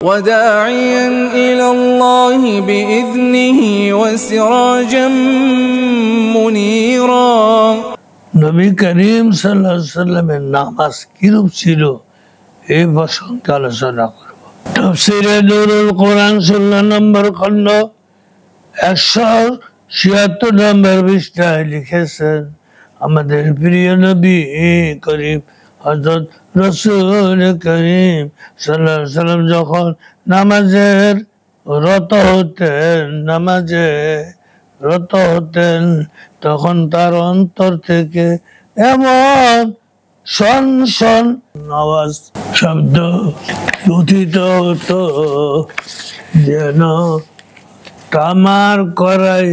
وداعيا إلى الله بإذنه وسراجا منيرا নবী করিম সাল্লাল্লাহু আলাইহি ওয়াসাল্লামের নামাজ কিরূপ ছিল এই প্রসঙ্গে আলোচনা করব। তাফসীরে নূরুল কোরআন 16 নম্বর খণ্ড 176 নম্বর পৃষ্ঠায় লিখেছেন আমাদের প্রিয় নবী করিম হযরত রাসূল করিম সাল্লাল্লাহু আলাইহি ওয়াসাল্লাম যখন নামাজের রত হতেন তখন তার অন্তর থেকে এমন শন শন আওয়াজ শব্দ উঠিত হতো যেন তামার কড়াই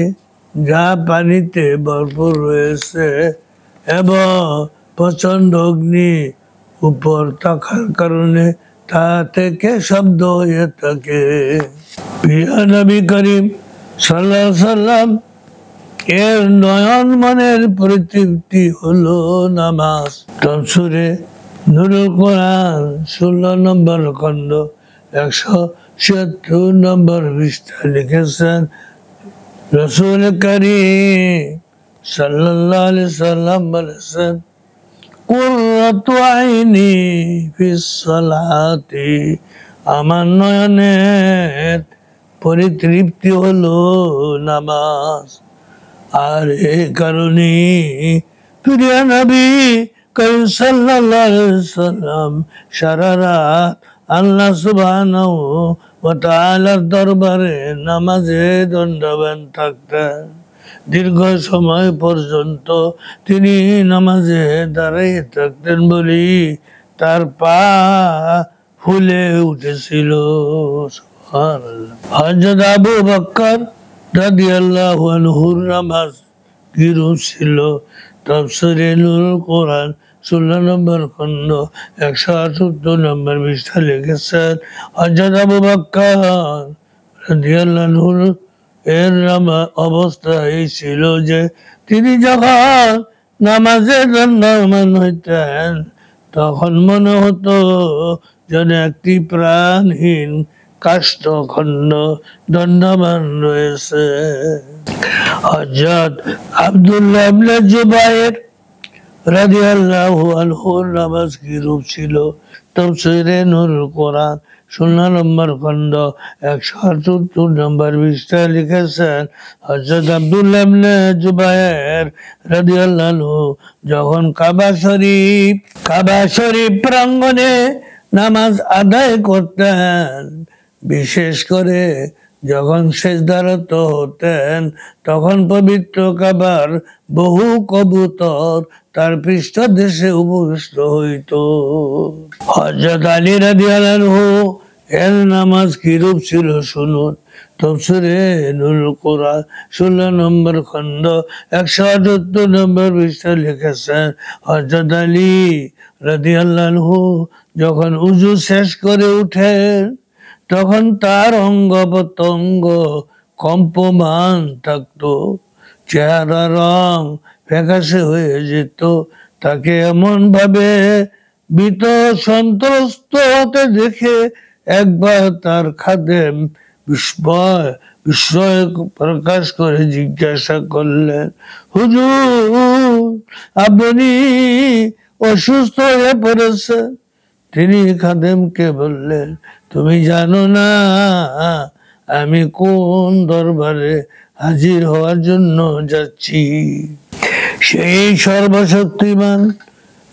যা পানিতে ভরপুর রয়েছে এবং প্রচন্ড অগ্নি উপর থাকার কারণে তা থেকে শব্দ হয়ে থাকে। প্রিয় নবী করিম সাল্লাল্লাহু আলাইহি ওয়াসাল্লাম এর নয়ন মনের পরিতৃপ্তি হলো নামাজ। তাফসীরে নূরুল কোরআন 16 নম্বর খণ্ড 176 নম্বর পৃষ্ঠায় লিখেছেন রাসূল করিম সাল্লাল্লাহু আলাইহি ওয়াসাল্লাম বলেছেন কুররাতু আইনি ফিস সালাতি, আমার নয়নের পরিতৃপ্তি হলো নামাজ। আর এই কারণে প্রিয় নবী করিম সাল্লাল্লাহু আলাইহি ওয়াসাল্লাম সারা রাত আল্লাহ সুবহানাহু ওয়া তাআলার দরবারে নামাজে দণ্ডবান থাকতেন। দীর্ঘ সময় পর্যন্ত তিনি নামাজে দাঁড়িয়ে থাকতেন বলি তার পা ফুলে উঠেছিল। সুবহানাল্লাহ। হযরত আবু বকর রাদিয়াল্লাহু আনহুর নামাজ কিরূপ ছিল? তাফসীরে নূরুল কোরআন 16 নম্বর খণ্ড 178 নম্বর পৃষ্ঠায় লিখেছেন হযরত আবু বকর রাদিয়াল্লাহু আনহু এর অবস্থা এই ছিল যে তিনি যখন নামাজে দণ্ডায়মান হইতেন তখন মনে হতো যেন একটি প্রাণহীন কাষ্ঠখণ্ড দণ্ডায়মান রয়েছে। হযরত আব্দুল্লাহ ইবনে জুবায়ের রাদিয়াল্লাহু আনহুর নামাজ কিরূপ ছিল? তাফসীরে নূরুল কোরআন 16 নম্বর খণ্ড 178 নম্বর পৃষ্ঠায় লিখেছেন হযরত আব্দুল্লাহ ইবনে জুবায়ের রাদিয়াল্লাহু আনহু যখন কাবা শরীফ প্রাঙ্গণে নামাজ আদায় করতেন, বিশেষ করে যখন সিজদারত হতেন, তখন পবিত্র কাবার বহু কবুতর তার পৃষ্ঠদেশে উপবিষ্ট হইত। হযরত আলী রাদিয়াল্লাহু আনহু এর নামাজ কিরূপ ছিল শুনুন। তাফসীরে নূরুল কোরআন 16 নম্বর খণ্ড 178 নম্বর পৃষ্ঠায় লিখেছেন হযরত আলী রাদিয়াল্লাহু আনহু যখন উযু শেষ করে উঠেন তখন তার অঙ্গ প্রত্যঙ্গ কম্পমান থাকতো, চেহারা রং ফ্যাকাশে হয়ে যেত। তাকে এমন ভাবে ভীত সন্ত্রস্ত হতে দেখে একবার তার খাদেম বিস্ময় প্রকাশ করে জিজ্ঞাসা করলেন, হুজুর আপনি অসুস্থ হয়ে পড়েছেন? তিনি খাদেমকে বললেন, তুমি জানো না আমি কোন দরবারে হাজির হওয়ার জন্য যাচ্ছি? সেই সর্বশক্তিমান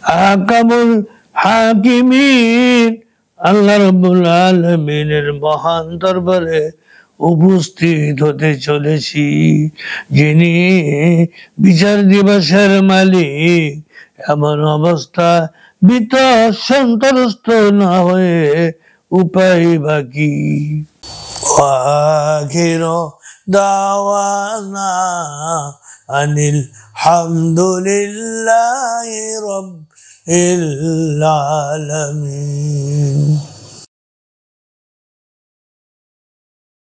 আহকামুল হাকিমিন আল্লাহ রাব্বুল আলামিনের মহান দরবারে উপস্থিত হতে চলেছি, যিনি বিচার দিবসের মালিক। এমন অবস্থা ভীত সন্ত্রস্ত না হয়ে উপায় বাকি। আখিরু দাওয়ানা আনিল হামদুলিল্লাহি রাব্বিল আলামিন।